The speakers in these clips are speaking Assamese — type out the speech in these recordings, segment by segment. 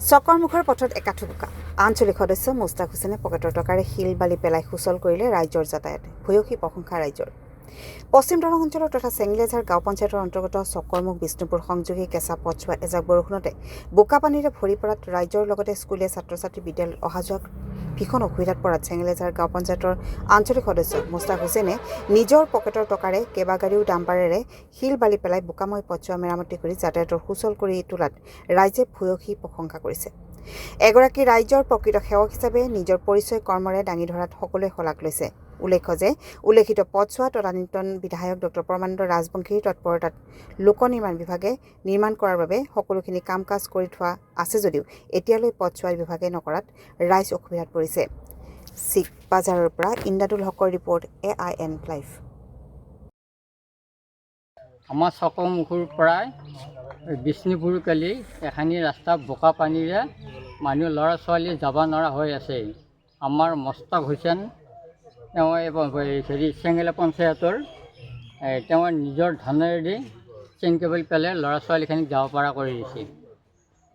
চকৰমুখৰ পথত একাঠু বোকা আঞ্চলিক সদস্য মুস্তাক হুছেইনে পকেটৰ টকাৰে শিল বালি পেলাই সুচল কৰিলে ৰাজ্যৰ যাতায়াত ভূয়সী প্ৰশংসা ৰাজ্যৰ পশ্চিম দৰং অঞ্চলৰ তথা চেংলেজাৰ গাঁও পঞ্চায়তৰ অন্তৰ্গত চকৰমুখ বিষ্ণুপুৰ সংযোগী কেঁচা পথছোৱা এজাক বৰষুণতে বোকা পানীৰে ভৰি পৰাত ৰাজ্যৰ লগতে স্কুলীয়া ছাত্ৰ ছাত্ৰী বিদ্যালয়ত অহা যোৱা ভীষণ অসুবিধাত পৰাত চেংলেজাৰ গাঁও পঞ্চায়তৰ আঞ্চলিক সদস্য মুস্তাক হুছেইনে নিজৰ পকেটৰ টকাৰে কেইবাগাড়ীও ডাম্পাৰেৰে শিল বালি পেলাই বোকাময় পথছোৱা মেৰামতি কৰি যাতায়াতৰ সুচল কৰি তোলাত ৰাইজে ভূয়সী প্ৰশংসা কৰিছে। এগৰাকী ৰাজ্যৰ প্ৰকৃত সেৱক হিচাপে নিজৰ পৰিচয় কৰ্মৰে দাঙি ধৰাত সকলোৱে শলাগ লৈছে। উল্লেখ্য যে উল্লেখিত পথছোৱা তদানীন্তন বিধায়ক ডক্টৰ পৰমানন্দ ৰাজবংশীৰ তৎপৰতাত লোক নিৰ্মাণ বিভাগে নিৰ্মাণ কৰাৰ বাবে সকলোখিনি কাম কাজ কৰি থোৱা আছে যদিও এতিয়ালৈ পথছোৱা বিভাগে নকৰাত ৰাইজ অসুবিধাত পৰিছে। চিক বাজাৰৰ পৰা ইন্দাদুল হকৰ ৰিপৰ্ট AIN লাইভ। আমাৰ চকৰমুখৰ পৰাই বিষ্ণুপুৰকালি এখানি ৰাস্তা বোকা পানীৰে মানুহ ল'ৰা ছোৱালী যাব নোৱাৰা হৈ আছে। আমাৰ মুস্তাক হুছেইন তেওঁ চেঙেলা পঞ্চায়তৰ তেওঁ নিজৰ ধনেৰে চেইন কেবল পেলাই ল'ৰা ছোৱালীখিনিক যাব পৰা কৰি দিছে।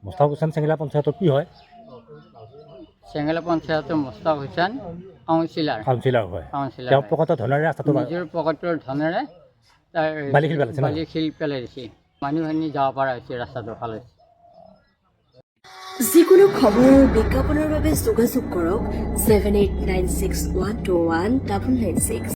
মুস্তাক হুছেইন চেঙেলা পঞ্চায়তৰ কি হয়? চেঙেলা পঞ্চায়তৰ মুস্তাক হুছেইন কাউন্সিলাৰ হয়। কাউন্সিলাৰ তেওঁ পকেটৰ ধনেৰে ৰাস্তাটো নিজৰ পকেটৰ ধনেৰে বালি শিল পেলাই দিছে। মানুহখিনি যাব পৰা হৈছে, ৰাস্তাটো ভাল হৈছে। যিকোনো খবৰৰ বিজ্ঞাপনৰ বাবে যোগাযোগ কৰক 7896121996।